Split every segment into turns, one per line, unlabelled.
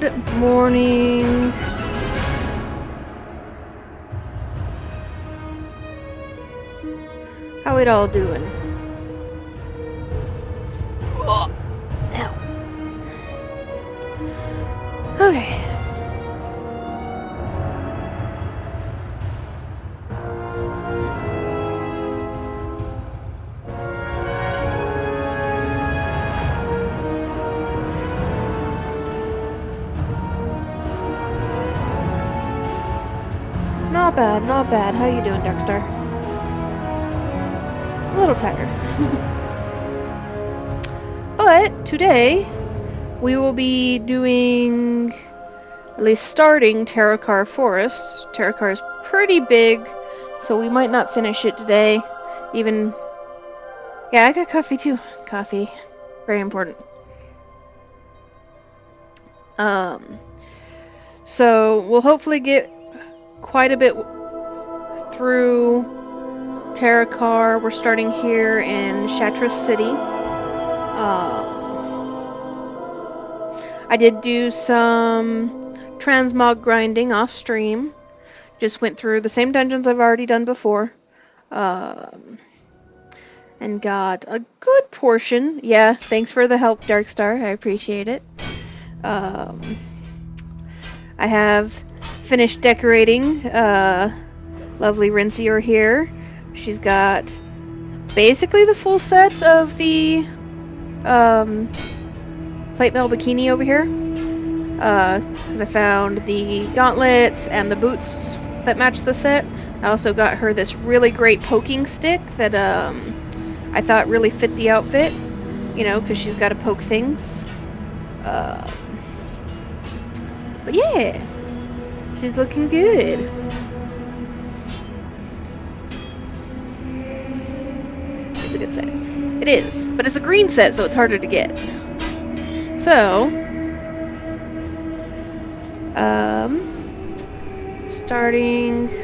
Good morning. How it all doing? Ow. Okay. Not bad, not bad. How you doing, Darkstar? A little tired. But today we will be doing, at least starting, Terokkar Forest. Terokkar is pretty big, so we might not finish it today. Even, yeah, I got coffee too. Coffee, very important. So we'll hopefully get quite a bit through Terokkar. We're starting here in Shattrath City. I did do some transmog grinding off stream. Just went through the same dungeons I've already done before. And got a good portion. Yeah, thanks for the help, Darkstar. I appreciate it. I have finished decorating. Lovely Rincior here. She's got basically the full set of the plate mail bikini over here. Because I found the gauntlets and the boots that match the set. I also got her this really great poking stick that I thought really fit the outfit. You know, because she's got to poke things. But yeah, she's looking good. It's a good set. It is, but it's a green set, so it's harder to get. So,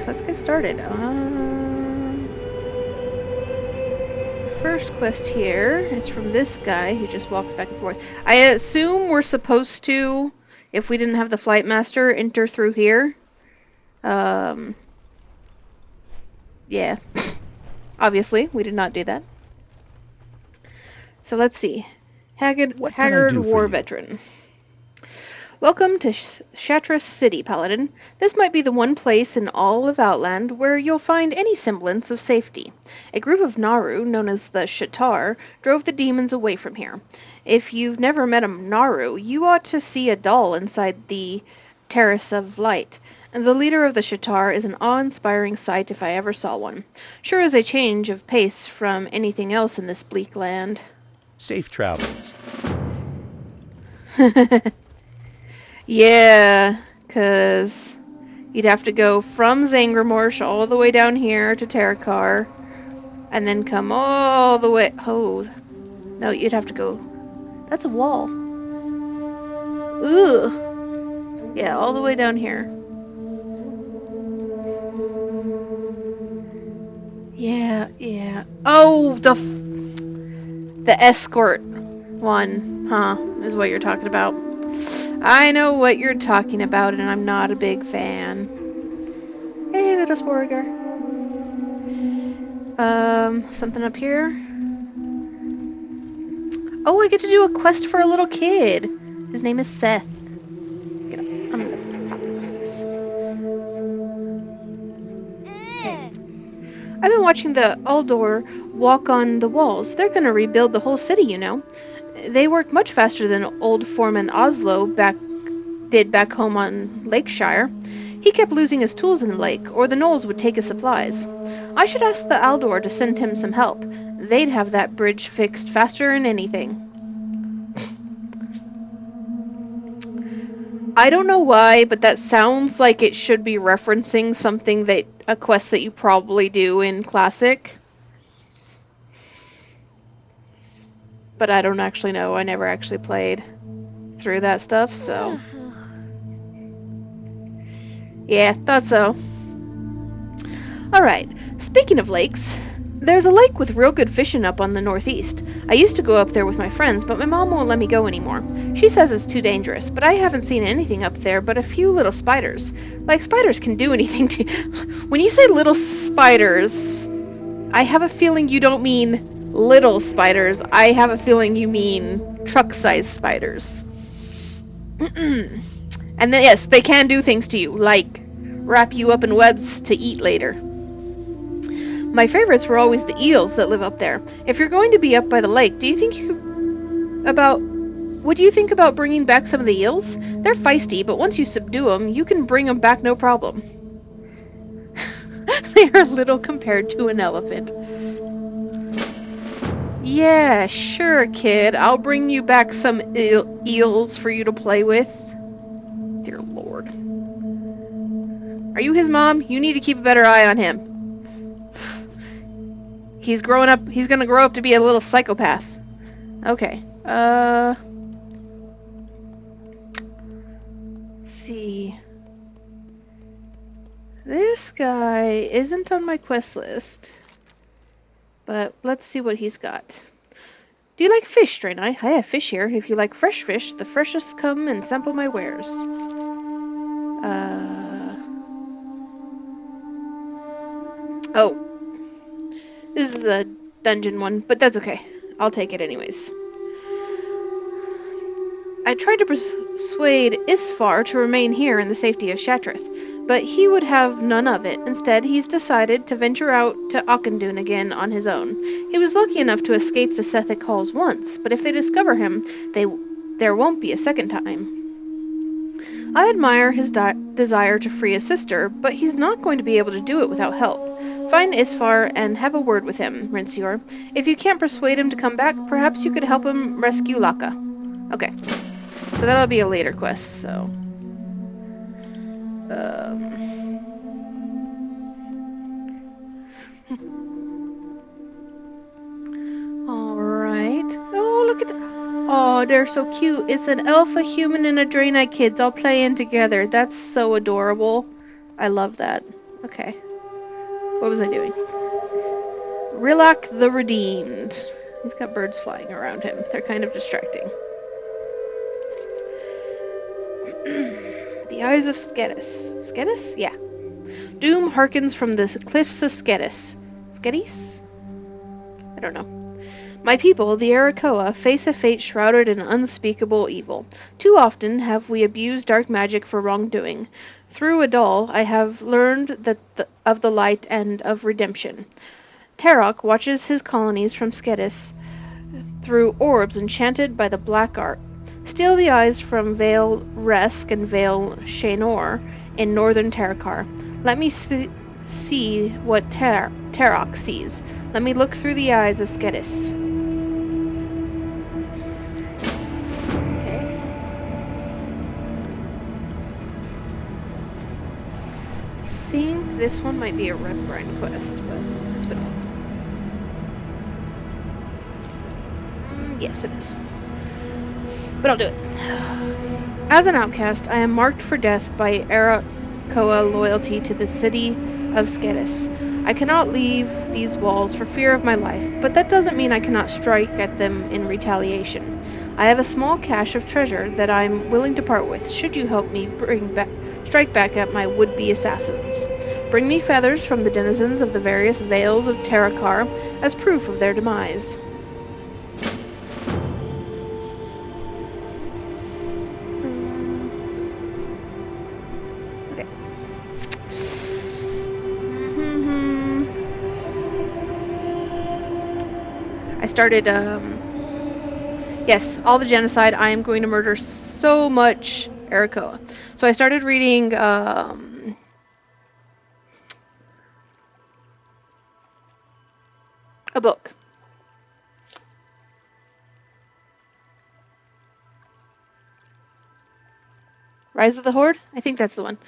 let's get started. The first quest here is from this guy who just walks back and forth. I assume we're supposed to, if we didn't have the Flight Master, enter through here. Yeah. Obviously, we did not do that. So let's see. Haggard War Veteran. Welcome to Shattrath City, Paladin. This might be the one place in all of Outland where you'll find any semblance of safety. A group of Naru, known as the Shatar, drove the demons away from here. If you've never met a Naru, you ought to see a doll inside the Terrace of Light. And the leader of the Shatar is an awe-inspiring sight if I ever saw one. Sure is a change of pace from anything else in this bleak land.
Safe travels.
Yeah, because you'd have to go from Zangramorsh all the way down here to Terokkar, and then come all the way... Oh, no, you'd have to go... That's a wall. Ugh. Yeah, all the way down here. Yeah. Oh, the escort one, huh, is what you're talking about. I know what you're talking about, and I'm not a big fan. Hey, little Sporgar. Something up here? Oh, I get to do a quest for a little kid. His name is Seth. Get up. I'm gonna pop this. Okay. I've been watching the Aldor walk on the walls. They're gonna rebuild the whole city, you know. They work much faster than old foreman Oslo did back home on Lakeshire. He kept losing his tools in the lake, or the gnolls would take his supplies. I should ask the Aldor to send him some help. They'd have that bridge fixed faster than anything. I don't know why, but that sounds like it should be referencing something a quest that you probably do in Classic. But I don't actually know. I never actually played through that stuff, so... Yeah, thought so. Alright, speaking of lakes, There's a lake with real good fishing up on the northeast. I used to go up there with my friends, but my mom won't let me go anymore. She says it's too dangerous, but I haven't seen anything up there but a few little spiders. Like spiders can do anything to... When you say little spiders, I have a feeling you don't mean little spiders. I have a feeling you mean truck-sized spiders. And then, yes, they can do things to you, like wrap you up in webs to eat later. My favorites were always the eels that live up there. If you're going to be up by the lake, would you think about bringing back some of the eels? They're feisty, but once you subdue them, you can bring them back no problem. They are little compared to an elephant. Yeah, sure, kid. I'll bring you back some eels for you to play with. Dear Lord. Are you his mom? You need to keep a better eye on him. He's growing up. He's gonna grow up to be a little psychopath. Okay. Let's see. This guy isn't on my quest list. But let's see what he's got. Do you like fish, Draenei? I have fish here. If you like fresh fish, the freshest come and sample my wares. Oh. This is a dungeon one, but that's okay. I'll take it anyways. I tried to persuade Isfar to remain here in the safety of Shattrath, but he would have none of it. Instead, he's decided to venture out to Auchindoun again on his own. He was lucky enough to escape the Sethic halls once, but if they discover him, there won't be a second time. I admire his desire to free his sister, but he's not going to be able to do it without help. Find Isfar and have a word with him, Rinsior. If you can't persuade him to come back, perhaps you could help him rescue Laka. Okay. So that'll be a later quest, so... Alright. Oh, look at that. Oh, they're so cute. It's an elf, a human, and a Draenei kids all playing together. That's so adorable. I love that. Okay. What was I doing? Rilak the Redeemed. He's got birds flying around him. They're kind of distracting. The Eyes of Skedis. Skedis? Yeah. Doom harkens from the cliffs of Skedis. Skedis? I don't know. My people, the Arakoa, face a fate shrouded in unspeakable evil. Too often have we abused dark magic for wrongdoing. Through Adal, I have learned of the light and of redemption. Terok watches his colonies from Skedis through orbs enchanted by the black art. Steal the eyes from Vale Resk and Vale Shaenor in northern Terokkar. Let me see what Terok sees. Let me look through the eyes of Skedis. Okay. I think this one might be a rep grind quest, but it's been a while. Yes, it is. But I'll do it. As an outcast, I am marked for death by Arakoa loyalty to the city of Skedis. I cannot leave these walls for fear of my life, but that doesn't mean I cannot strike at them in retaliation. I have a small cache of treasure that I'm willing to part with, should you help me strike back at my would-be assassins. Bring me feathers from the denizens of the various vales of Terokkar as proof of their demise. I started, yes, all the genocide. I am going to murder so much Arakoa. So I started reading, a book. Rise of the Horde? I think that's the one.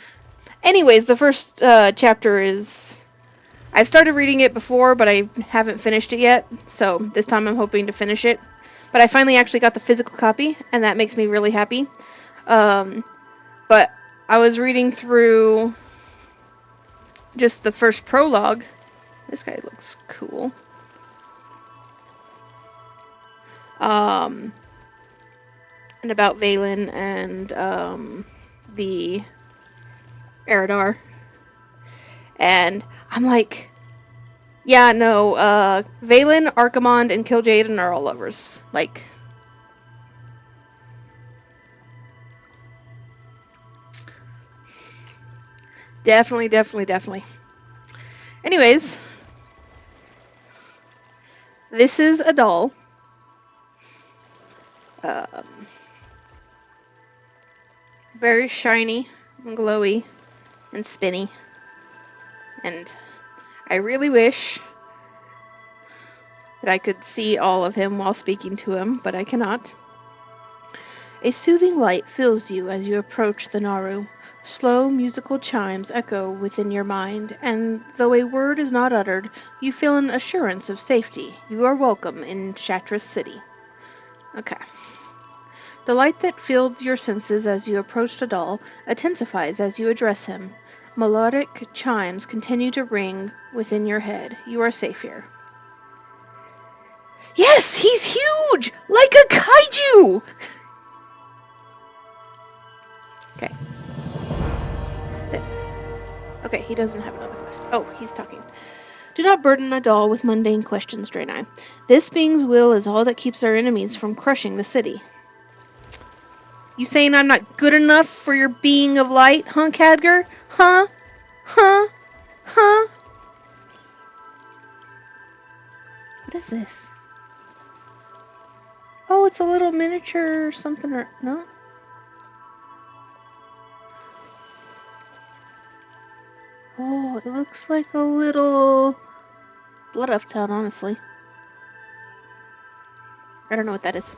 Anyways, the first chapter is... I've started reading it before, but I haven't finished it yet, so this time I'm hoping to finish it. But I finally actually got the physical copy, and that makes me really happy. But I was reading through just the first prologue. This guy looks cool. and about Valen and the Eridar. And I'm like, yeah, no, Valen, Archimond, and Kil'jaeden are all lovers. Like, definitely, definitely, definitely. Anyways, this is a doll. Very shiny and glowy and spinny. And I really wish that I could see all of him while speaking to him, but I cannot. A soothing light fills you as you approach the Naru. Slow musical chimes echo within your mind, and though a word is not uttered, you feel an assurance of safety. You are welcome in Shattrath City. Okay. The light that filled your senses as you approached Adal intensifies as you address him. Melodic chimes continue to ring within your head. You are safe here. Yes, he's huge! Like a kaiju! Okay. Okay, he doesn't have another quest. Oh, he's talking. Do not burden Adal with mundane questions, Draenei. This being's will is all that keeps our enemies from crushing the city. You saying I'm not good enough for your being of light, huh, Khadgar? Huh? Huh? Huh? What is this? Oh, it's a little miniature or something, or no? Oh, it looks like a little Blood Elf town, honestly. I don't know what that is,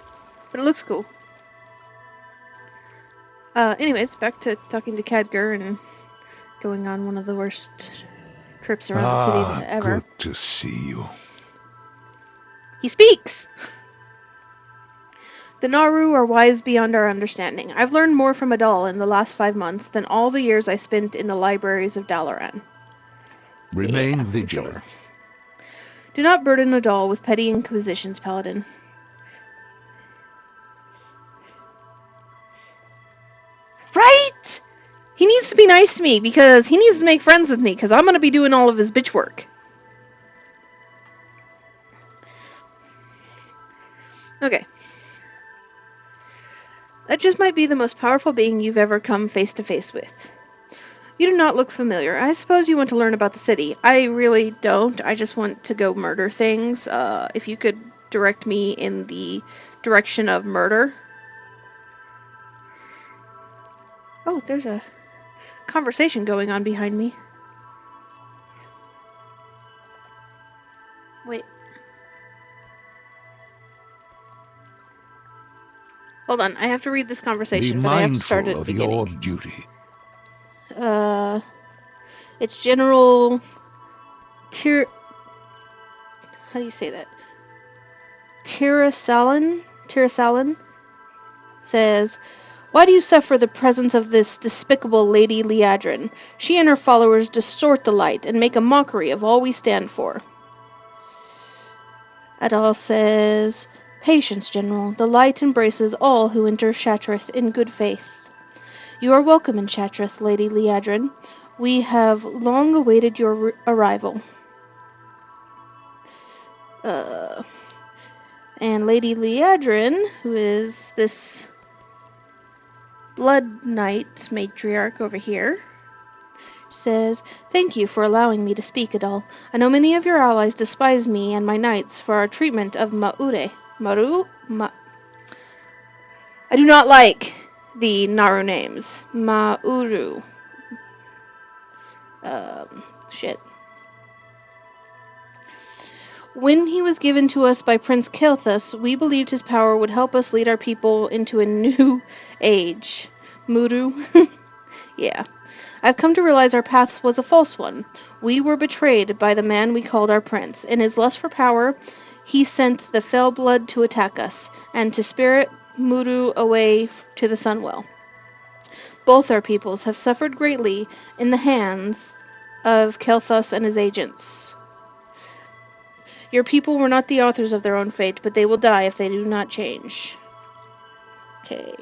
but it looks cool. Anyways, back to talking to Khadgar and going on one of the worst trips around the city ever.
Good to see you.
He speaks! The Naru are wise beyond our understanding. I've learned more from Adal in the last 5 months than all the years I spent in the libraries of Dalaran.
Remain vigilant.
Sure. Do not burden Adal with petty inquisitions, Paladin. Right? He needs to be nice to me because he needs to make friends with me because I'm going to be doing all of his bitch work. Okay. That just might be the most powerful being you've ever come face to face with. You do not look familiar. I suppose you want to learn about the city. I really don't. I just want to go murder things. If you could direct me in the direction of murder. Oh, there's a conversation going on behind me. Wait. Hold on, I have to read this conversation, but I have to start at the beginning.
Your duty.
It's General How do you say that? Tirasalan says, why do you suffer the presence of this despicable Lady Liadrin? She and her followers distort the light and make a mockery of all we stand for. Adal says, patience, General. The light embraces all who enter Shattrath in good faith. You are welcome in Shattrath, Lady Liadrin. We have long awaited your arrival. And Lady Liadrin, who is this Blood Knight matriarch over here, says, thank you for allowing me to speak, Adal. I know many of your allies despise me and my knights for our treatment of I do not like the Naru names. Mauru. Shit. When he was given to us by Prince Kelthus, we believed his power would help us lead our people into a new age. Muru? Yeah. I've come to realize our path was a false one. We were betrayed by the man we called our prince. In his lust for power, he sent the fell blood to attack us, and to spirit Muru away to the Sunwell. Both our peoples have suffered greatly in the hands of Kelthus and his agents. Your people were not the authors of their own fate, but they will die if they do not change. Okay.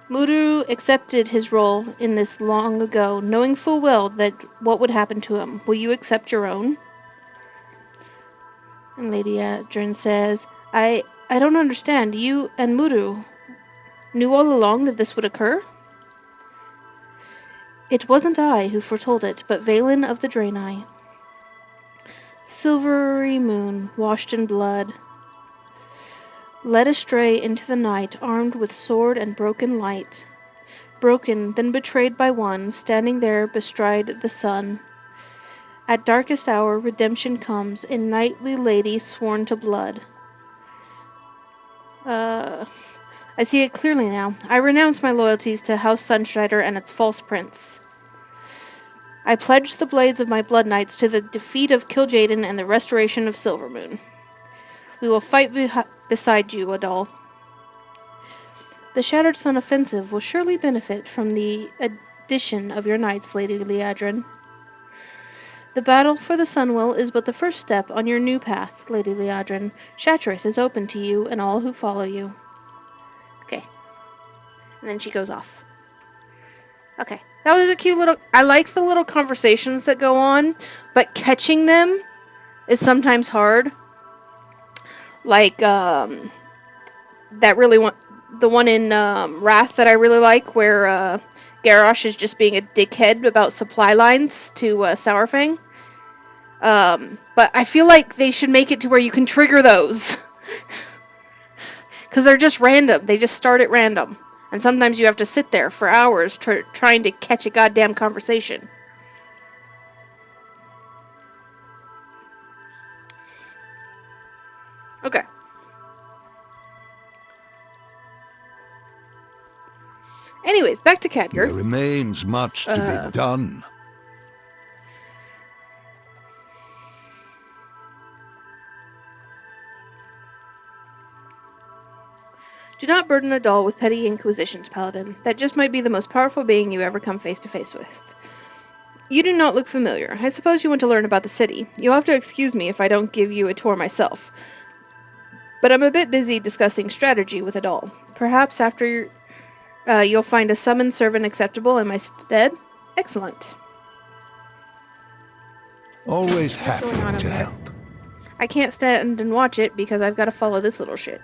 Muru accepted his role in this long ago, knowing full well that what would happen to him. Will you accept your own? And Lady Adrin says, I don't understand. You and Muru knew all along that this would occur? It wasn't I who foretold it, but Valen of the Draenei. Silvery moon, washed in blood, led astray into the night, armed with sword and broken light. Broken, then betrayed by one, standing there bestride the sun. At darkest hour, redemption comes, in knightly lady sworn to blood. I see it clearly now. I renounce my loyalties to House Sunstrider and its false prince. I pledge the blades of my blood knights to the defeat of Kil'jaeden and the restoration of Silvermoon. We will fight beside you, Adal. The Shattered Sun offensive will surely benefit from the addition of your knights, Lady Liadrin. The battle for the Sunwell is but the first step on your new path, Lady Liadrin. Shattrath is open to you and all who follow you. Okay. And then she goes off. Okay. That was a cute little... I like the little conversations that go on, but catching them is sometimes hard. Like, that really the one in Wrath that I really like, where Garrosh is just being a dickhead about supply lines to Sourfang. But I feel like they should make it to where you can trigger those. Because they're just random. They just start at random. And sometimes you have to sit there for hours trying to catch a goddamn conversation. Okay. Anyways, back to Khadgar.
There remains much to be done.
Do not burden Adal with petty inquisitions, Paladin. That just might be the most powerful being you ever come face to face with. You do not look familiar. I suppose you want to learn about the city. You'll have to excuse me if I don't give you a tour myself. But I'm a bit busy discussing strategy with Adal. Perhaps after you'll find a summoned servant acceptable in my stead? Excellent.
Always happy to help.
I can't stand and watch it because I've got to follow this little shit.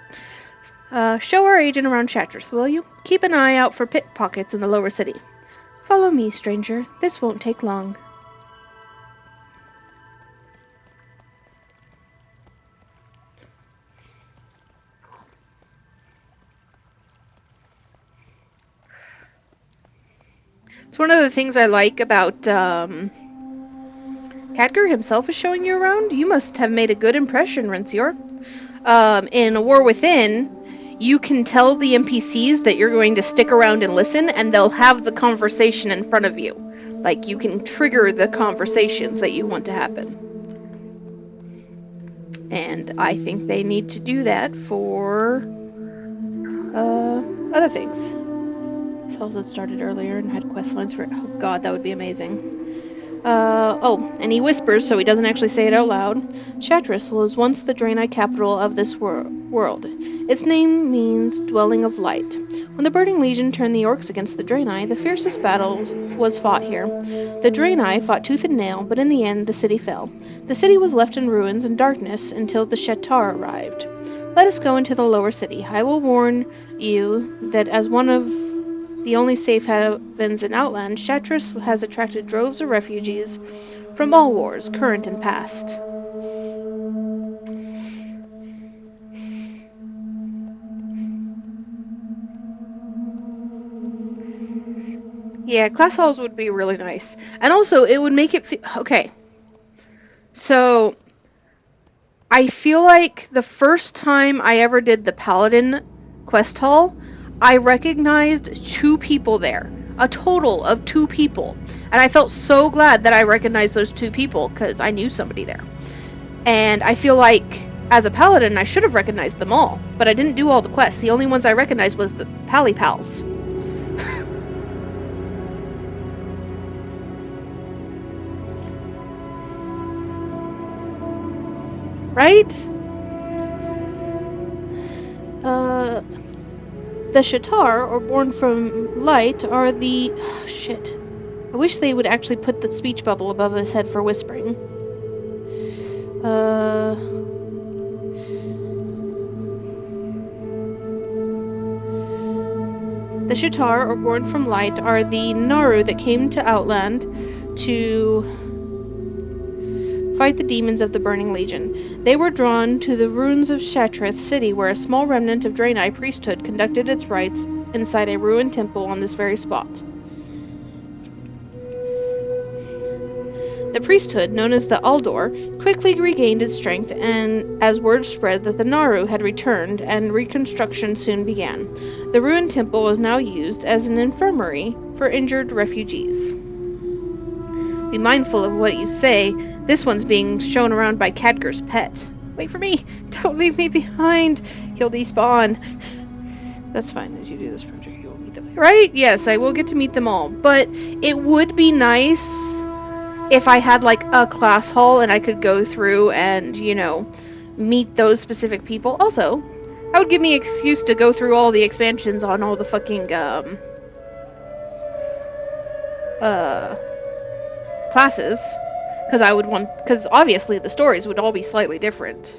Show our agent around Shattrath, will you? Keep an eye out for pickpockets in the lower city. Follow me, stranger. This won't take long. It's one of the things I like about Khadgar himself is showing you around. You must have made a good impression, Rensior. In A War Within, you can tell the NPCs that you're going to stick around and listen, and they'll have the conversation in front of you. Like, you can trigger the conversations that you want to happen. And I think they need to do that for other things. Cells that started earlier and had quest lines for... Oh god, that would be amazing. And he whispers, so he doesn't actually say it out loud. Shattrath was once the Draenei capital of this world. Its name means Dwelling of Light. When the Burning Legion turned the Orcs against the Draenei, the fiercest battles was fought here. The Draenei fought tooth and nail, but in the end, the city fell. The city was left in ruins and darkness until the Shattar arrived. Let us go into the lower city. I will warn you that as one of the only safe havens in Outland, Shattrath has attracted droves of refugees from all wars, current and past. Yeah, class halls would be really nice. And also, it would make it okay. So, I feel like the first time I ever did the Paladin quest hall, I recognized 2 people there. A total of 2 people. And I felt so glad that I recognized those 2 people, because I knew somebody there. And I feel like, as a Paladin, I should have recognized them all. But I didn't do all the quests. The only ones I recognized was the Pally Pals. Right? The Shatar, or born from light, are the... Oh, shit. I wish they would actually put the speech bubble above his head for whispering. The Shatar, or born from light, are the Naru that came to Outland to fight the demons of the Burning Legion. They were drawn to the ruins of Shattrath City, where a small remnant of Draenei priesthood conducted its rites inside a ruined temple on this very spot. The priesthood, known as the Aldor, quickly regained its strength, and as word spread that the Naru had returned, and reconstruction soon began. The ruined temple was now used as an infirmary for injured refugees. Be mindful of what you say. This one's being shown around by Khadgar's pet. Wait for me! Don't leave me behind! He'll despawn. That's fine. As you do this project, you will meet them. Right? Yes, I will get to meet them all. But it would be nice if I had, like, a class hall and I could go through and, you know, meet those specific people. Also, that would give me an excuse to go through all the expansions on all the fucking, classes. Because obviously the stories would all be slightly different.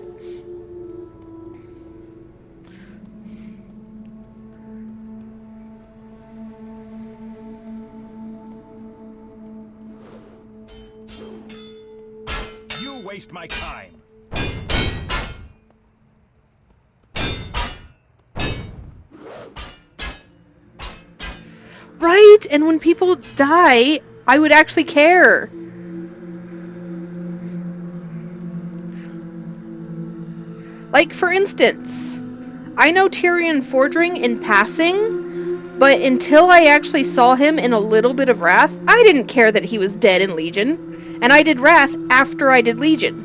You waste my time.
Right? And when people die, I would actually care. Like, for instance, I know Tyrion Fordring in passing, but until I actually saw him in a little bit of Wrath, I didn't care that he was dead in Legion. And I did Wrath after I did Legion.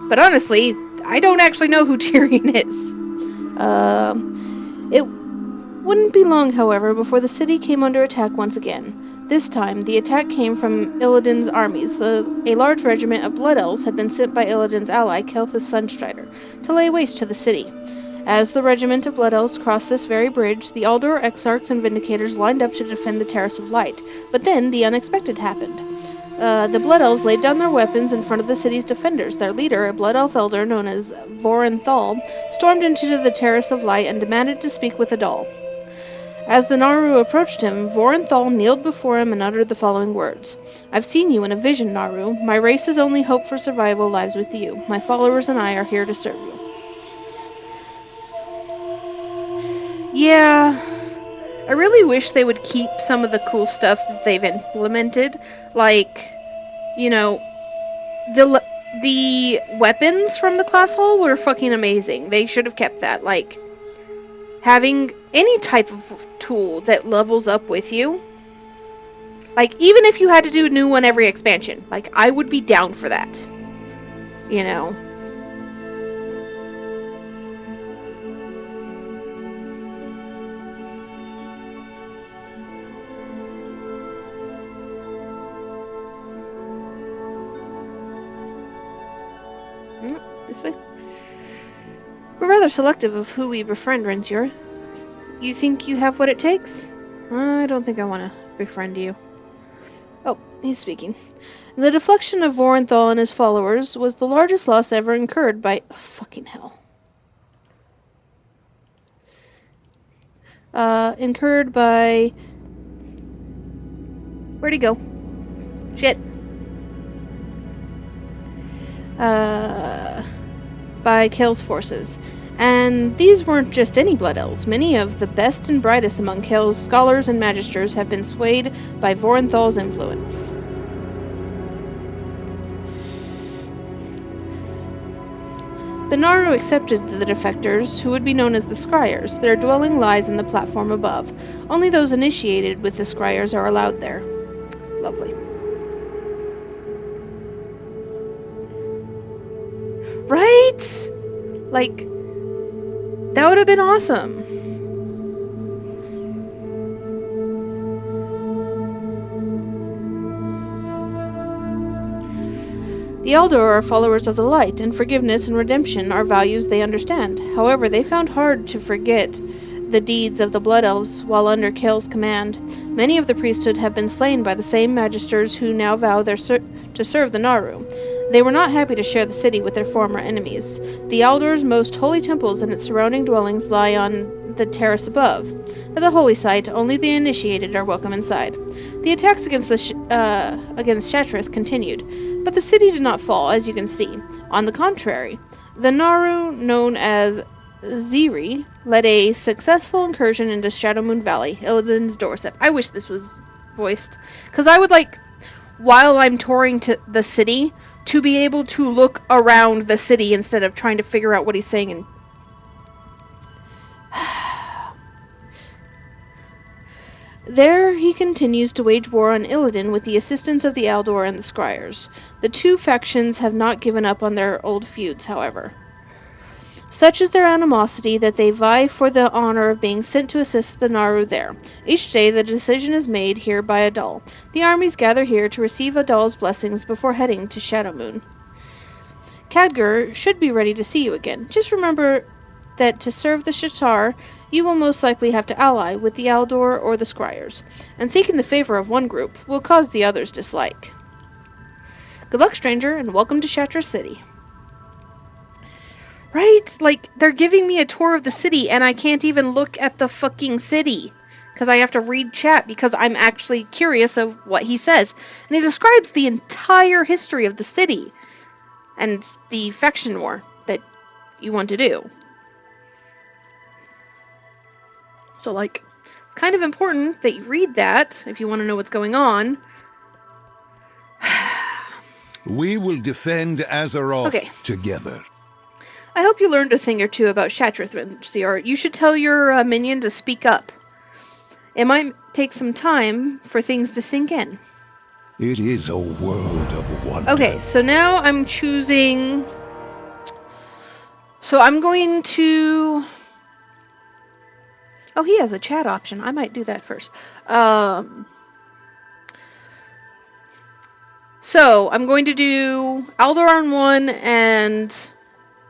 But honestly, I don't actually know who Tyrion is. It wouldn't be long, however, before the city came under attack once again. This time, the attack came from Illidan's armies. A large regiment of Blood Elves had been sent by Illidan's ally, Kelthus Sunstrider, to lay waste to the city. As the regiment of Blood Elves crossed this very bridge, the Aldor Exarchs and Vindicators lined up to defend the Terrace of Light. But then, the unexpected happened. The Blood Elves laid down their weapons in front of the city's defenders. Their leader, a Blood Elf elder known as Vorenthal, stormed into the Terrace of Light and demanded to speak with Adal. As the Naru approached him, Vorenthal kneeled before him and uttered the following words. "I've seen you in a vision, Naru. My race's only hope for survival lies with you. My followers and I are here to serve you." Yeah, I really wish they would keep some of the cool stuff that they've implemented. Like, you know, the weapons from the class hall were fucking amazing. They should have kept that. Like, having any type of tool that levels up with you. Like, even if you had to do a new one every expansion. Like, I would be down for that. You know. This way. We're rather selective of who we befriend, Rensior. You think you have what it takes? I don't think I want to befriend you. Oh, he's speaking. The deflection of Vorenthal and his followers was the largest loss ever incurred by... Oh, fucking hell. Incurred by... Where'd he go? Shit. By Kael's forces. And these weren't just any Blood Elves. Many of the best and brightest among Kael's scholars and magisters have been swayed by Vorenthal's influence. The Naru accepted the defectors, who would be known as the Scryers. Their dwelling lies in the platform above. Only those initiated with the Scryers are allowed there. Lovely. Right? Like, that would have been awesome. The Eldor are followers of the light, and forgiveness and redemption are values they understand. However, they found hard to forget the deeds of the Blood Elves while under Kael's command. Many of the priesthood have been slain by the same magisters who now vow to serve the Naru. They were not happy to share the city with their former enemies. The Eldor's most holy temples and its surrounding dwellings lie on the terrace above. At the holy site, only the initiated are welcome inside. The attacks against Shattrath continued, but the city did not fall, as you can see. On the contrary, the Naru, known as Ziri, led a successful incursion into Shadowmoon Valley, Illidan's doorstep. I wish this was voiced, because I would like, while I'm touring to the city, to be able to look around the city instead of trying to figure out what he's saying. And there he continues to wage war on Illidan with the assistance of the Aldor and the Scryers. The two factions have not given up on their old feuds, however. Such is their animosity that they vie for the honor of being sent to assist the Naru there. Each day the decision is made here by Adal. The armies gather here to receive Adal's blessings before heading to Shadowmoon. Khadgar should be ready to see you again. Just remember that to serve the Shatar, you will most likely have to ally with the Aldor or the Scryers, and seeking the favor of one group will cause the others dislike. Good luck, stranger, and welcome to Shattrath City. Right? Like, they're giving me a tour of the city, and I can't even look at the fucking city. Because I have to read chat, because I'm actually curious of what he says. And he describes the entire history of the city. And the faction war that you want to do. So, like, it's kind of important that you read that, if you want to know what's going on.
We will defend Azeroth together.
I hope you learned a thing or two about Shattrath, or you should tell your minion to speak up. It might take some time for things to sink in.
It is a world of wonder.
Okay, so now I'm choosing... So I'm going to... Oh, he has a chat option. I might do that first. So I'm going to do Aldor on one and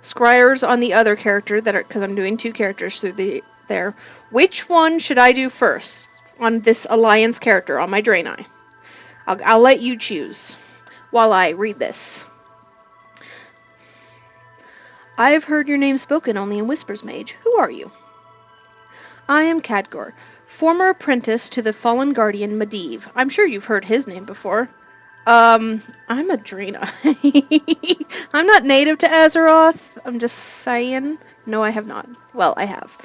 Scryers on the other character, because I'm doing two characters through there. Which one should I do first on this Alliance character, on my Draenei? I'll let you choose while I read this. I've heard your name spoken only in whispers, mage. Who are you? I am Khadgar, former apprentice to the fallen guardian Medivh. I'm sure you've heard his name before. I'm a Draenei. I'm not native to Azeroth. I'm just saying. No, I have not. Well, I have.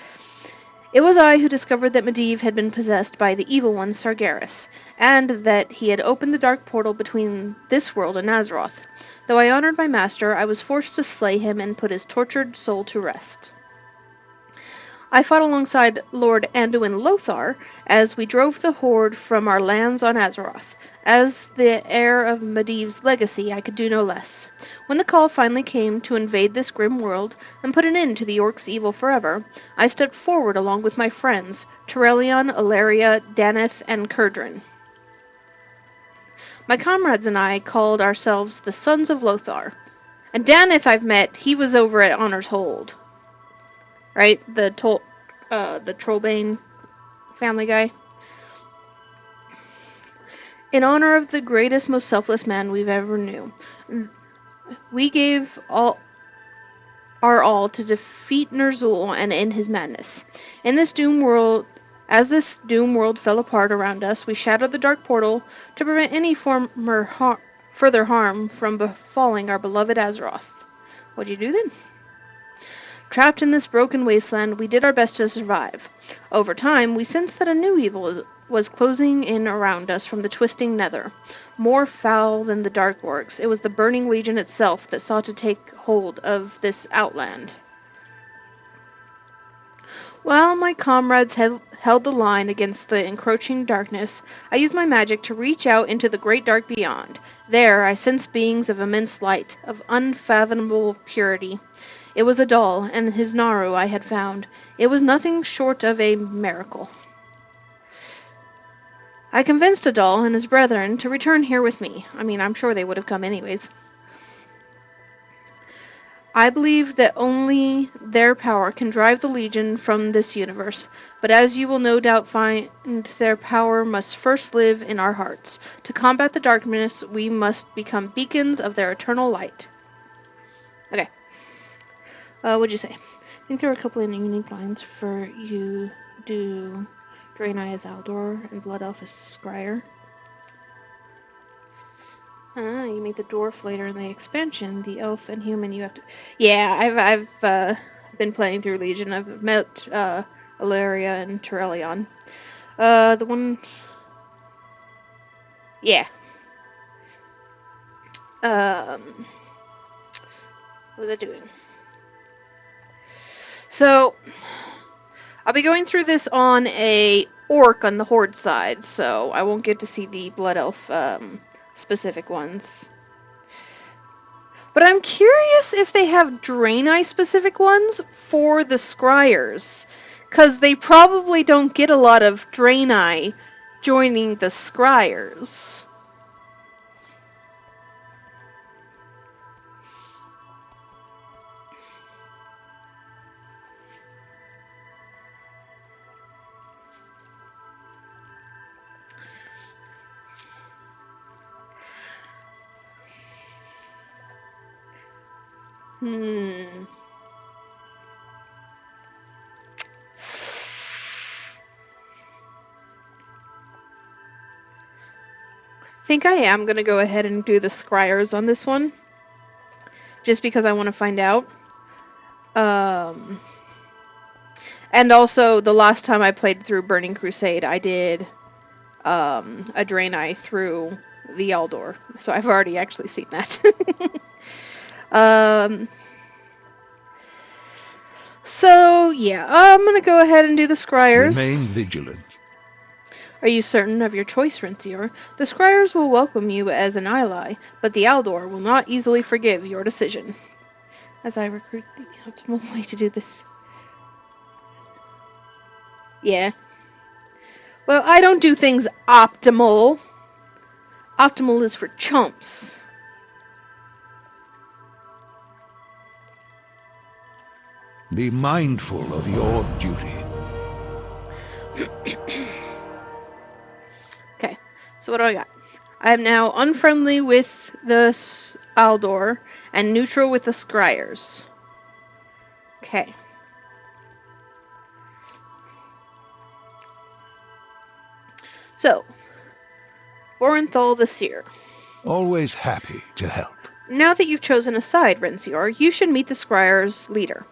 It was I who discovered that Medivh had been possessed by the evil one Sargeras, and that he had opened the dark portal between this world and Azeroth. Though I honored my master, I was forced to slay him and put his tortured soul to rest. I fought alongside Lord Anduin Lothar as we drove the Horde from our lands on Azeroth. As the heir of Medivh's legacy, I could do no less. When the call finally came to invade this grim world and put an end to the Orcs' evil forever, I stepped forward along with my friends, Terrelion, Ilaria, Daneth, and Kurdrin. My comrades and I called ourselves the Sons of Lothar. And Daneth I've met, he was over at Honor's Hold. Right? The Trollbane family guy. In honor of the greatest, most selfless man we've ever knew, we gave our all to defeat Ner'zhul and end his madness. In this doom world, as this doom world fell apart around us, we shattered the dark portal to prevent any further harm from befalling our beloved Azeroth. What'd you do then? Trapped in this broken wasteland, we did our best to survive. Over time, we sensed that a new evil was closing in around us from the twisting nether. More foul than the Dark Orcs, it was the burning legion itself that sought to take hold of this outland. While my comrades held the line against the encroaching darkness, I used my magic to reach out into the great dark beyond. There, I sensed beings of immense light, of unfathomable purity. It was Adal and his Naru I had found. It was nothing short of a miracle. I convinced Adal and his brethren to return here with me. I mean, I'm sure they would have come anyways. I believe that only their power can drive the Legion from this universe, but as you will no doubt find, their power must first live in our hearts. To combat the darkness, we must become beacons of their eternal light. Okay. What'd you say? I think there were a couple of unique lines for you do Draenei as Aldor and Blood Elf as Scryer. You made the dwarf later in the expansion. The elf and human you have to... Yeah, I've been playing through Legion. I've met Ilaria and Terrellion. The one... Yeah. What was I doing? So, I'll be going through this on a orc on the Horde side, so I won't get to see the Blood Elf specific ones. But I'm curious if they have Draenei specific ones for the Scryers, because they probably don't get a lot of Draenei joining the Scryers. I think I am going to go ahead and do the Scryers on this one. Just because I want to find out. And also, the last time I played through Burning Crusade, I did a Draenei through the Aldor. So I've already actually seen that. So, yeah, I'm going to go ahead and do the Scryers.
Remain vigilant.
Are you certain of your choice, Rensior? The Scryers will welcome you as an ally, but the Aldor will not easily forgive your decision. As I recruit the optimal way to do this. Yeah. Well, I don't do things optimal. Optimal is for chumps.
Be mindful of your duty.
Okay, so what do I got? I am now unfriendly with the Aldor and neutral with the Scryers. Okay. So, Vorenthal the Seer.
Always happy to help.
Now that you've chosen a side, Rensior, you should meet the Scryer's leader.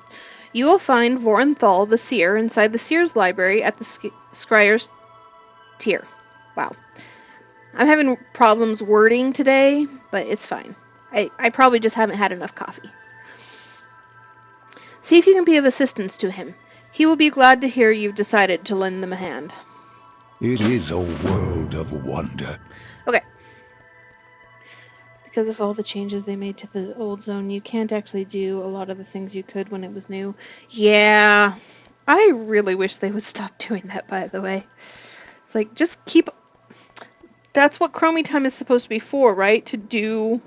You will find Vorenthal the Seer inside the Seer's library at the Scryer's tier. Wow. I'm having problems wording today, but it's fine. I probably just haven't had enough coffee. See if you can be of assistance to him. He will be glad to hear you've decided to lend them a hand.
It is a world of wonder.
Okay. Because of all the changes they made to the old zone, you can't actually do a lot of the things you could when it was new. Yeah. I really wish they would stop doing that, by the way. It's like, just keep... That's what Chromie Time is supposed to be for, right? To do...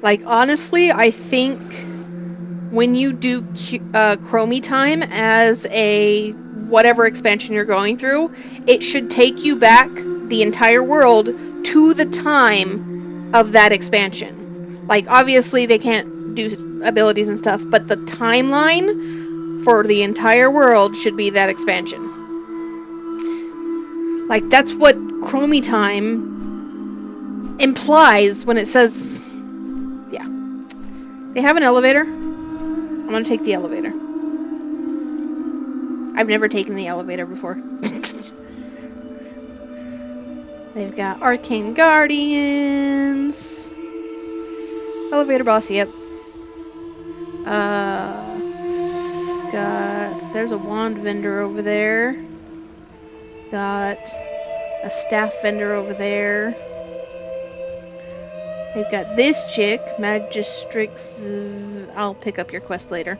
Like, honestly, I think when you do Chromie Time as a whatever expansion you're going through, it should take you back the entire world to the time of that expansion. Like, obviously they can't do abilities and stuff, but the timeline for the entire world should be that expansion. Like, that's what Chromie Time implies when it says... Yeah. They have an elevator. I'm gonna take the elevator. I've never taken the elevator before. They've got Arcane Guardians. Elevator boss, yep. There's a wand vendor over there. Got a staff vendor over there. They've got this chick, Magistrix. I'll pick up your quest later.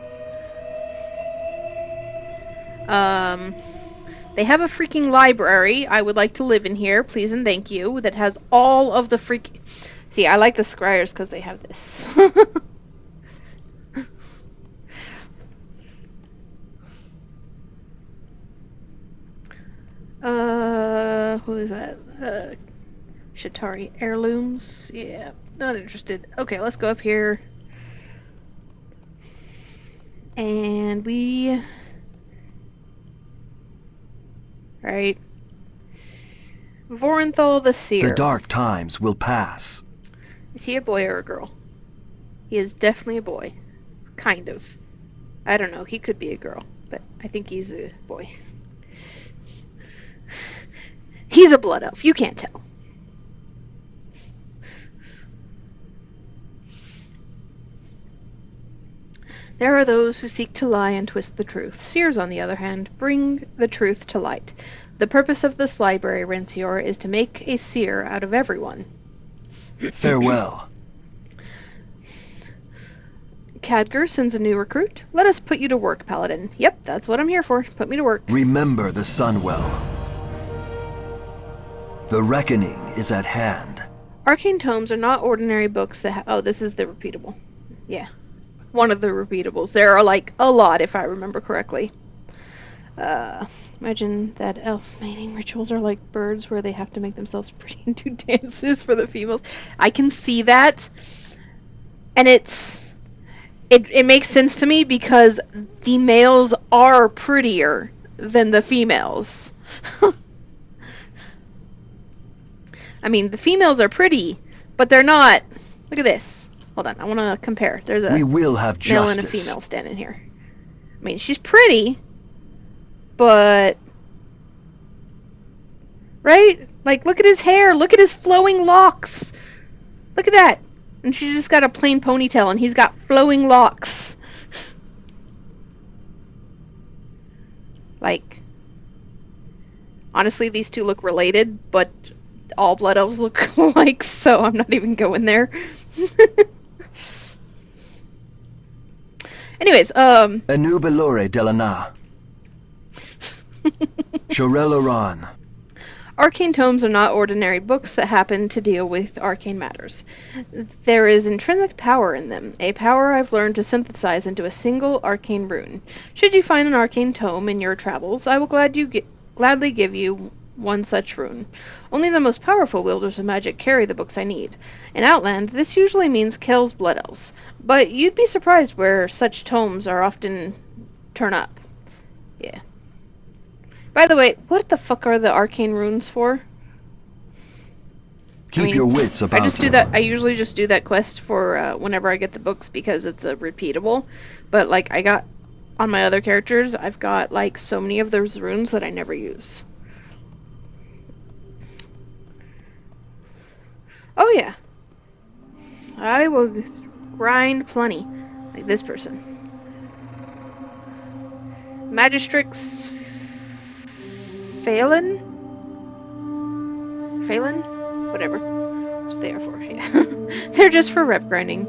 They have a freaking library. I would like to live in here, please and thank you. That has all of the See, I like the scryers because they have this. Who is that? Shatari heirlooms? Yeah, not interested. Okay, let's go up here. And we... Right. Vorenthal the Seer.
The dark times will pass.
Is he a boy or a girl? He is definitely a boy. Kind of. I don't know, he could be a girl, but I think he's a boy. He's a blood elf, you can't tell. There are those who seek to lie and twist the truth. Seers, on the other hand, bring the truth to light. The purpose of this library, Rencior, is to make a seer out of everyone.
Farewell.
Khadgar sends a new recruit. Let us put you to work, Paladin. Yep, that's what I'm here for. Put me to work.
Remember the Sunwell. The reckoning is at hand.
Arcane tomes are not ordinary books that oh, this is the repeatable. Yeah. One of the repeatables. There are, like, a lot, if I remember correctly. Imagine that elf mating rituals are like birds where they have to make themselves pretty and do dances for the females. I can see that. And it makes sense to me because the males are prettier than the females. I mean, the females are pretty, but they're not. Look at this. Hold on, I want to compare. There's a
we will have
male
justice.
and a female standing here. I mean, she's pretty, but... Right? Like, look at his hair. Look at his flowing locks. Look at that. And she's just got a plain ponytail, and he's got flowing locks. Like, honestly, these two look related, but all blood elves look alike, so I'm not even going there. Anyways,
Anu Belore Delana. Shorel Oran.
Arcane tomes are not ordinary books that happen to deal with arcane matters. There is intrinsic power in them, a power I've learned to synthesize into a single arcane rune. Should you find an arcane tome in your travels, I will gladly give you one such rune. Only the most powerful wielders of magic carry the books I need. In Outland, this usually means Kel's blood elves, but you'd be surprised where such tomes are often turn up. Yeah. By the way, what the fuck are the arcane runes for?
Keep your wits about you.
I usually just do that quest for whenever I get the books because it's a repeatable. But like I got on my other characters, I've got like so many of those runes that I never use. Oh yeah. I will grind plenty. Like this person. Magistrix Phelan? Whatever. That's what they are for, yeah. They're just for rep grinding.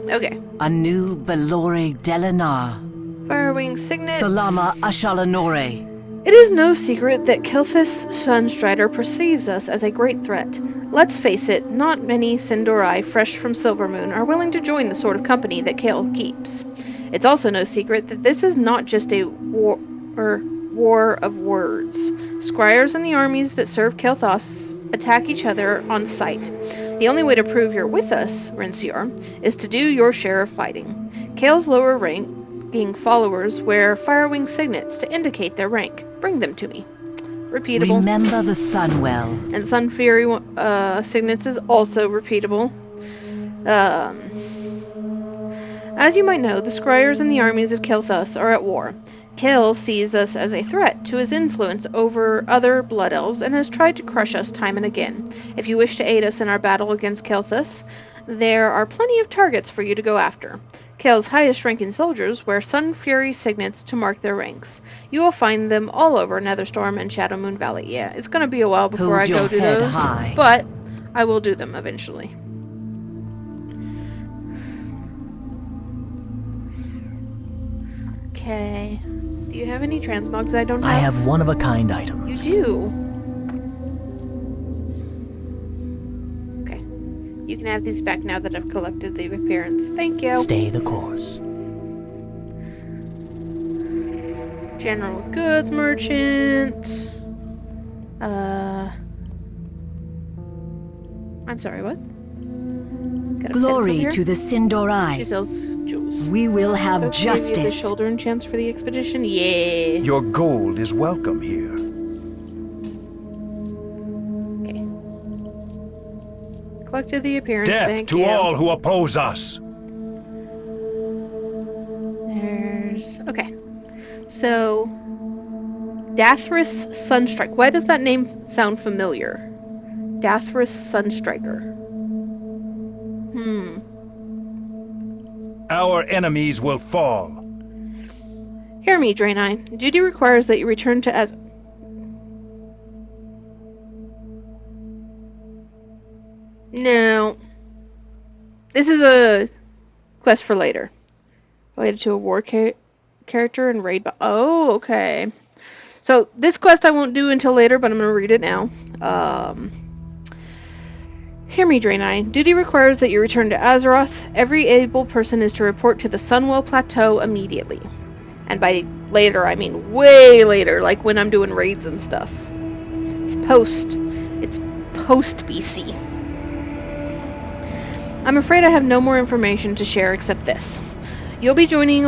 Okay.
Anu Belore Delana.
Firewing Signet.
Salama Ashalanore.
It is no secret that Kilthus Sunstrider perceives us as a great threat. Let's face it, not many Sindorai fresh from Silvermoon are willing to join the sort of company that Kale keeps. It's also no secret that this is not just a war of words. Scryers and the armies that serve Kelthos attack each other on sight. The only way to prove you're with us, Rencior, is to do your share of fighting. Kale's lower ranking followers wear firewing signets to indicate their rank. Bring them to me. Repeatable.
Remember the Sunwell.
And Sun Fury signets is also repeatable. As you might know, the Scryers and the armies of Kelthus are at war. Kel sees us as a threat to his influence over other blood elves and has tried to crush us time and again. If you wish to aid us in our battle against Kelthus, there are plenty of targets for you to go after. Kel's highest-ranking soldiers wear Sun Fury signets to mark their ranks. You will find them all over Netherstorm and Shadowmoon Valley. Yeah, it's going to be a while before I go do those, but I will do them eventually. Okay. Do you have any transmogs I don't have?
I have one-of-a-kind items.
You do? can have these back now that I've collected the appearance. Thank you.
Stay the course.
General goods merchant. I'm sorry, what? Got a
Glory
pencil
to
here?
the
She
Sindorai.
sells jewels.
We will have
Hope to give you the
justice.
shoulder enchants for the expedition. Yeah.
Your gold is welcome here.
Okay. Collected the appearance.
Death
Thank
to
you.
all who oppose us.
There's... Okay. So... Dathris Sunstrike. Why does that name sound familiar? Dathris Sunstriker.
Our enemies will fall.
Hear me, Draenei. Duty requires that you return to Az... No. This is a quest for later. Related to a war character and raid... Oh, okay. So, this quest I won't do until later, but I'm going to read it now. Hear me, Draenei. Duty requires that you return to Azeroth. Every able person is to report to the Sunwell Plateau immediately. And by later, I mean way later, like when I'm doing raids and stuff. It's post BC. I'm afraid I have no more information to share except this. You'll be joining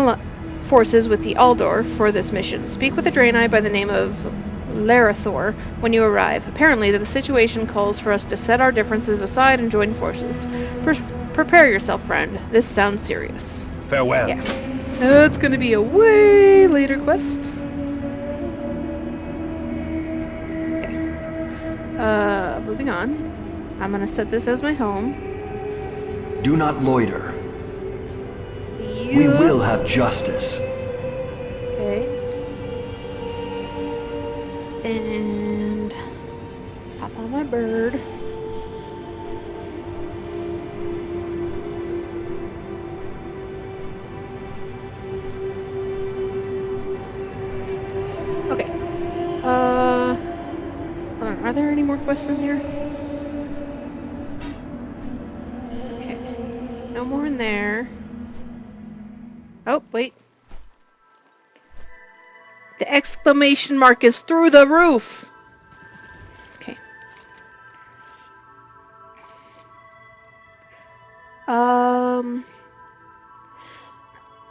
forces with the Aldor for this mission. Speak with a Draenei by the name of Larathor when you arrive. Apparently, the situation calls for us to set our differences aside and join forces. Prepare yourself, friend. This sounds serious.
Farewell.
Yeah. It's gonna be a way later quest. Okay. Moving on. I'm gonna set this as my home.
Do not loiter. We will have justice.
Okay. And hop on my bird. Okay. Hold on. Are there any more quests in here? Okay. No more in there. Oh, wait. The exclamation mark is through the roof! Okay.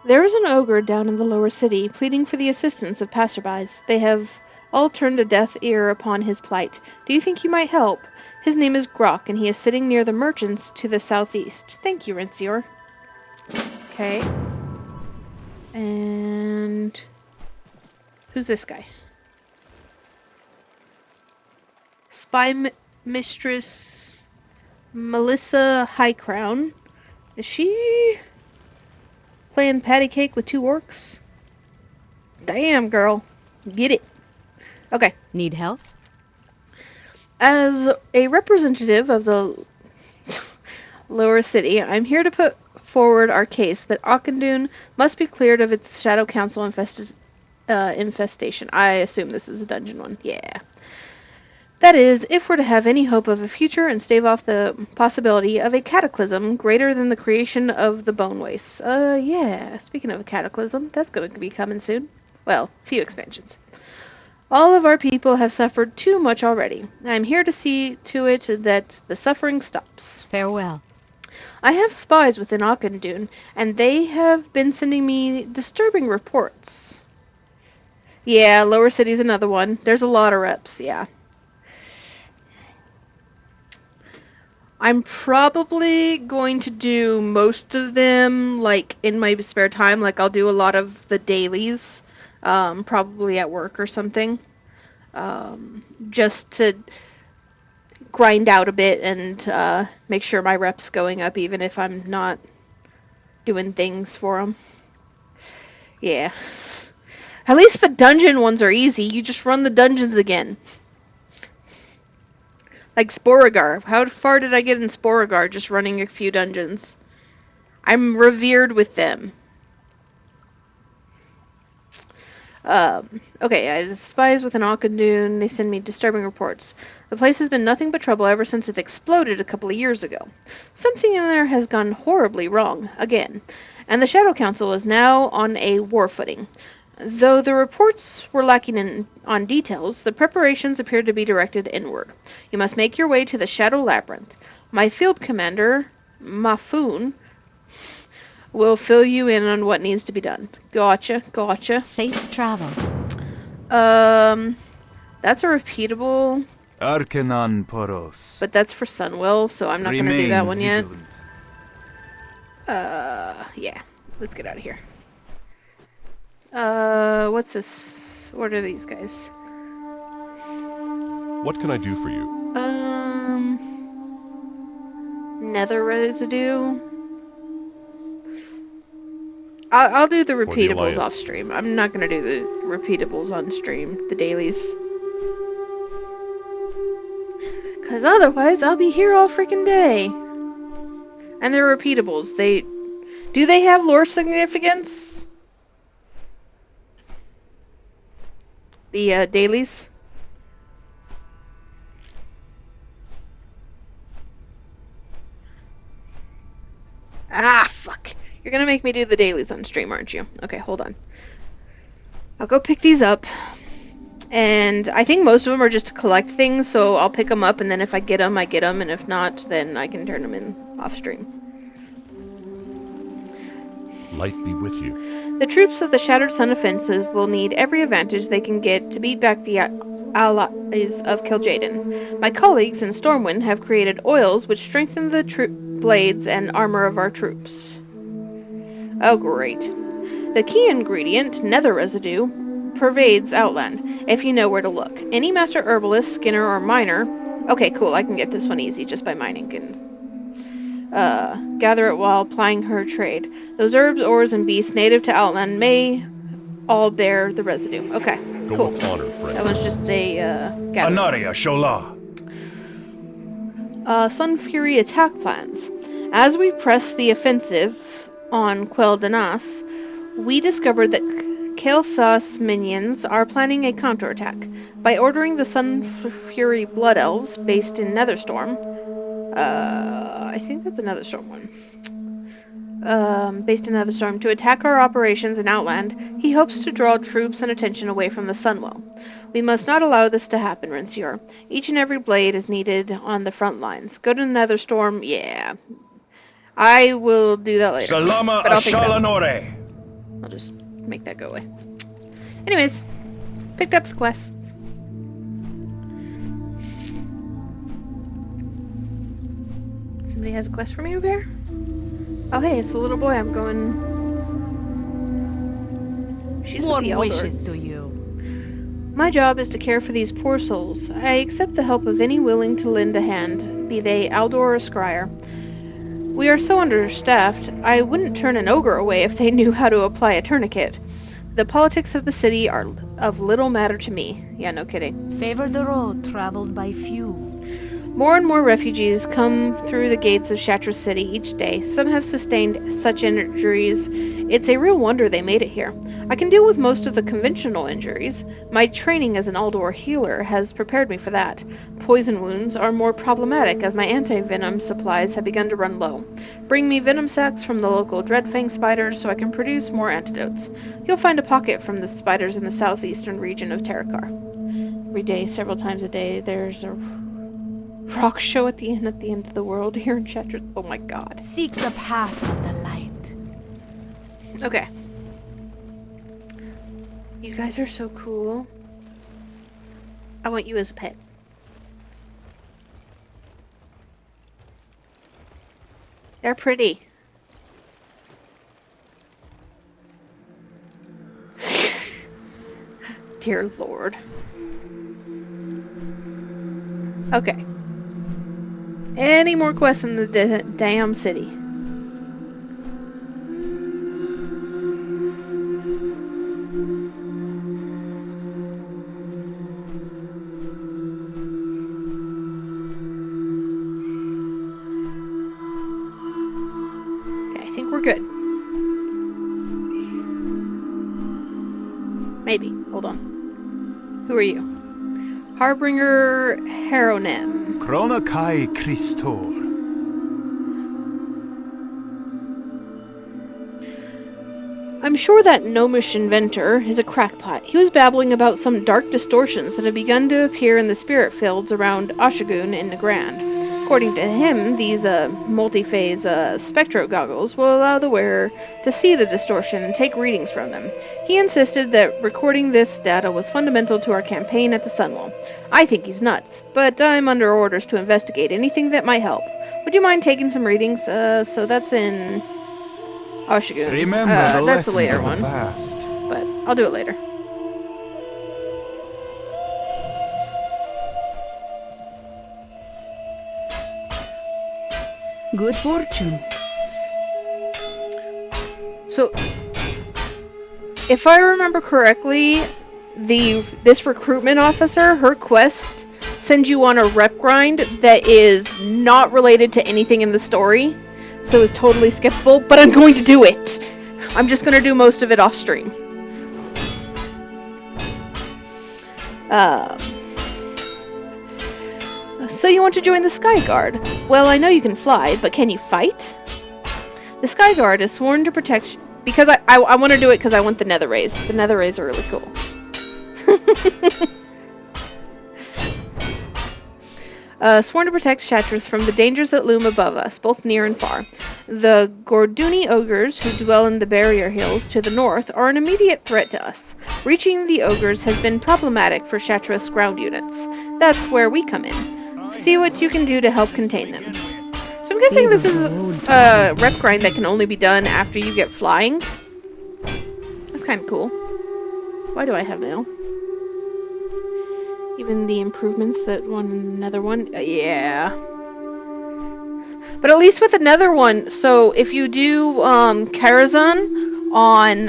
There is an ogre down in the lower city, pleading for the assistance of passerbys. They have all turned a deaf ear upon his plight. Do you think you might help? His name is Grok, and he is sitting near the merchants to the southeast. Thank you, Rincior. Okay. And... who's this guy? Spy Mistress Melissa Highcrown. Is she playing patty cake with two orcs? Damn, girl. Get it. Okay.
Need help?
As a representative of the lower city, I'm here to put forward our case that Auchindoun must be cleared of its Shadow Council infestation. I assume this is a dungeon one. Yeah. That is, if we're to have any hope of a future and stave off the possibility of a cataclysm greater than the creation of the Bone Wastes. Yeah. Speaking of a cataclysm, that's going to be coming soon. Well, a few expansions. All of our people have suffered too much already. I'm here to see to it that the suffering stops.
Farewell.
I have spies within Auchindoun, and they have been sending me disturbing reports. Yeah, Lower City's another one. There's a lot of reps, yeah. I'm probably going to do most of them, like, in my spare time. Like, I'll do a lot of the dailies, probably at work or something. Just to grind out a bit and make sure my rep's going up, even if I'm not doing things for them. Yeah. At least the dungeon ones are easy. You just run the dungeons again. Like Sporagar. How far did I get in Sporagar just running a few dungeons? I'm revered with them. Okay, as spies with an Akadun, they send me disturbing reports. The place has been nothing but trouble ever since it exploded a couple of years ago. Something in there has gone horribly wrong, again, and the Shadow Council is now on a war footing. Though the reports were lacking on details, the preparations appear to be directed inward. You must make your way to the Shadow Labyrinth. My field commander, Mafoon, will fill you in on what needs to be done. Gotcha.
Safe travels.
That's a repeatable,
Arcanon Poros.
but that's for Sunwell, so I'm not going to do that one yet.
Vigilant.
Yeah. Let's get out of here. What's this? What are these guys?
What can I do for you?
Nether residue. I'll do the
For the
repeatables
Alliance.
off stream. I'm not gonna do the repeatables on stream, the dailies. Cause otherwise I'll be here all freaking day. And they're repeatables. Do they have lore significance? The dailies? Ah, fuck. You're gonna make me do the dailies on stream, aren't you? Okay, hold on. I'll go pick these up. And I think most of them are just to collect things, so I'll pick them up, and then if I get them, I get them, and if not, then I can turn them in off stream.
Light be with you.
The troops of the Shattered Sun Offensive will need every advantage they can get to beat back the allies of Kil'jaeden. My colleagues in Stormwind have created oils which strengthen the blades and armor of our troops. Oh, great. The key ingredient, nether residue, pervades Outland, if you know where to look. Any master herbalist, skinner, or miner... Okay, cool, I can get this one easy just by mining and... gather it while plying her trade. Those herbs, ores, and beasts native to Outland may all bear the residue. Okay,
Go
cool.
with honor, friend.
That one's just a, gather.
Anaria Shola.
Sun Fury attack plans. As we press the offensive on Quel'Danas, we discovered that Kael'thas minions are planning a counterattack. By ordering the Sun Fury Blood Elves, based in Netherstorm, I think that's a Netherstorm one. Based in Netherstorm, to attack our operations in Outland, he hopes to draw troops and attention away from the Sunwell. We must not allow this to happen, Rinsior. Each and every blade is needed on the front lines. Go to Netherstorm, yeah. I will do that later.
Salama
but I'll think about it.
Ashalanore.
I'll just make that go away. Anyways, picked up the quests. Somebody has a quest for me over here? Oh hey, it's the little boy I'm going... She's with
What
the Eldor.
wishes do you?
My job is to care for these poor souls. I accept the help of any willing to lend a hand, be they Aldor or Scryer. We are so understaffed, I wouldn't turn an ogre away if they knew how to apply a tourniquet. The politics of the city are of little matter to me. Yeah, no kidding.
Favor the road traveled by few.
More and more refugees come through the gates of Shattrath City each day. Some have sustained such injuries, it's a real wonder they made it here. I can deal with most of the conventional injuries. My training as an Aldor healer has prepared me for that. Poison wounds are more problematic as my anti-venom supplies have begun to run low. Bring me venom sacs from the local Dreadfang spiders so I can produce more antidotes. You'll find a pocket from the spiders in the southeastern region of Terokkar. Every day, several times a day, there's a rock show at the end of the world here in Shattrath. Oh my god.
Seek the path of the light.
Okay. You guys are so cool. I want you as a pet. They're pretty. Dear Lord. Okay. Any more quests in the damn city? Okay, I think we're good. Maybe. Hold on. Who are you? Harbinger Heronem.
Krona kai Christor.
I'm sure that gnomish inventor is a crackpot. He was babbling about some dark distortions that have begun to appear in the spirit fields around Oshagun in the Grand. According to him, these multi-phase spectro goggles will allow the wearer to see the distortion and take readings from them. He insisted that recording this data was fundamental to our campaign at the Sunwell. I think he's nuts, but I'm under orders to investigate anything that might help. Would you mind taking some readings? So that's in Oshagun.
Remember the
that's a
lessons
later
of the
one,
past.
but I'll do it later.
Good fortune.
So, if I remember correctly, this recruitment officer, her quest sends you on a rep grind that is not related to anything in the story, so it's totally skippable, but I'm going to do it! I'm just going to do most of it off stream. So you want to join the Sky Guard? Well, I know you can fly, but can you fight? The Sky Guard is sworn to protect... Because I want to do it because I want the Nether Rays. The Nether Rays are really cool. Sworn to protect Shattrath from the dangers that loom above us, both near and far. The Gorduni ogres, who dwell in the barrier hills to the north, are an immediate threat to us. Reaching the ogres has been problematic for Shattrath's ground units. That's where we come in. See what you can do to help contain them. So I'm guessing this is a rep grind that can only be done after you get flying. That's kind of cool. Why do I have mail? Even the improvements that another one? Yeah. But at least with another one, so if you do Karazhan on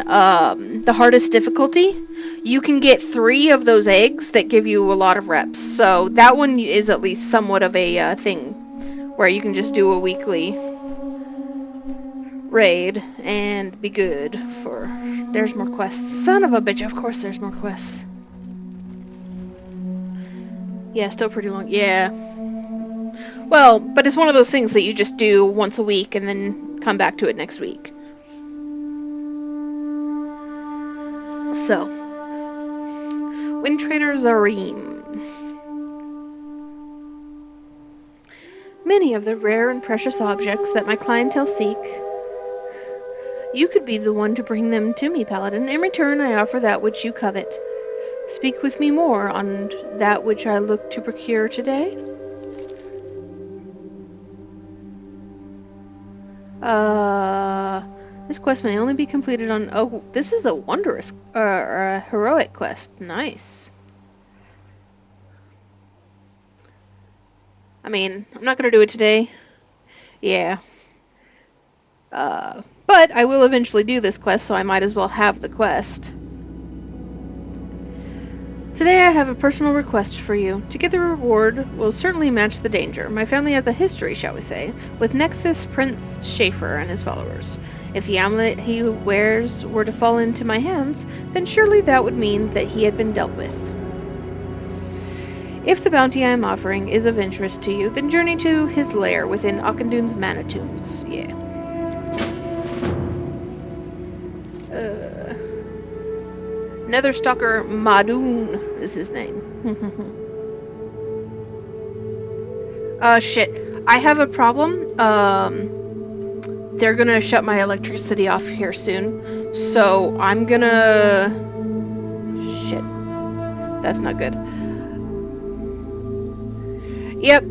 the hardest difficulty, you can get 3 of those eggs that give you a lot of reps. So that one is at least somewhat of a thing where you can just do a weekly raid and be good for... There's more quests. Son of a bitch, of course there's more quests. Yeah, still pretty long. Yeah. Well, but it's one of those things that you just do once a week and then come back to it next week. So. Wind Trader Zareen. Many of the rare and precious objects that my clientele seek. You could be the one to bring them to me, Paladin. In return, I offer that which you covet. Speak with me more on that which I look to procure today. This quest may only be completed on... Oh, this is a wondrous, heroic quest. Nice. I mean, I'm not going to do it today. Yeah. But I will eventually do this quest, so I might as well have the quest. Today I have a personal request for you. To get the reward will certainly match the danger. My family has a history, shall we say, with Nexus Prince Schaefer and his followers. If the amulet he wears were to fall into my hands, then surely that would mean that he had been dealt with. If the bounty I am offering is of interest to you, then journey to his lair within Auchindoun's mana tombs. Yeah. Netherstalker Madoon is his name. Shit. I have a problem. They're gonna shut my electricity off here soon. So I'm gonna... Shit. That's not good. Yep,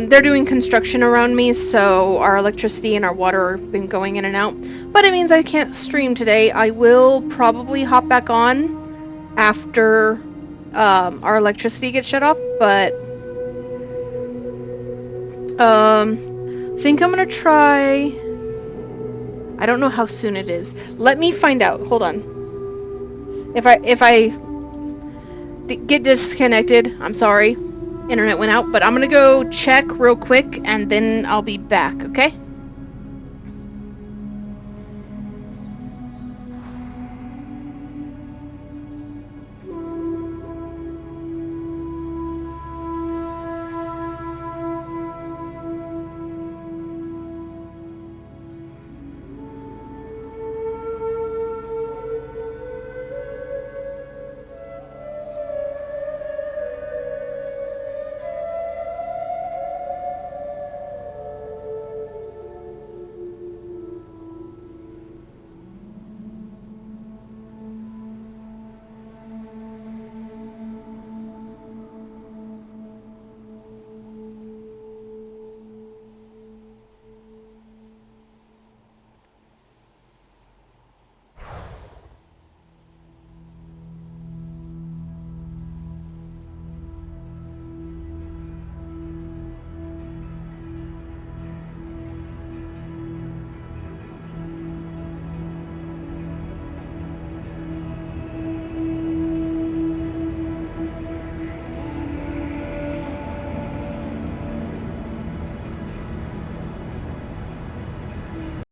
they're doing construction around me, so our electricity and our water have been going in and out. But it means I can't stream today. I will probably hop back on after our electricity gets shut off, but think I'm gonna try... I don't know how soon it is. Let me find out. Hold on. If I get disconnected, I'm sorry. Internet went out, but I'm gonna go check real quick and then I'll be back, okay?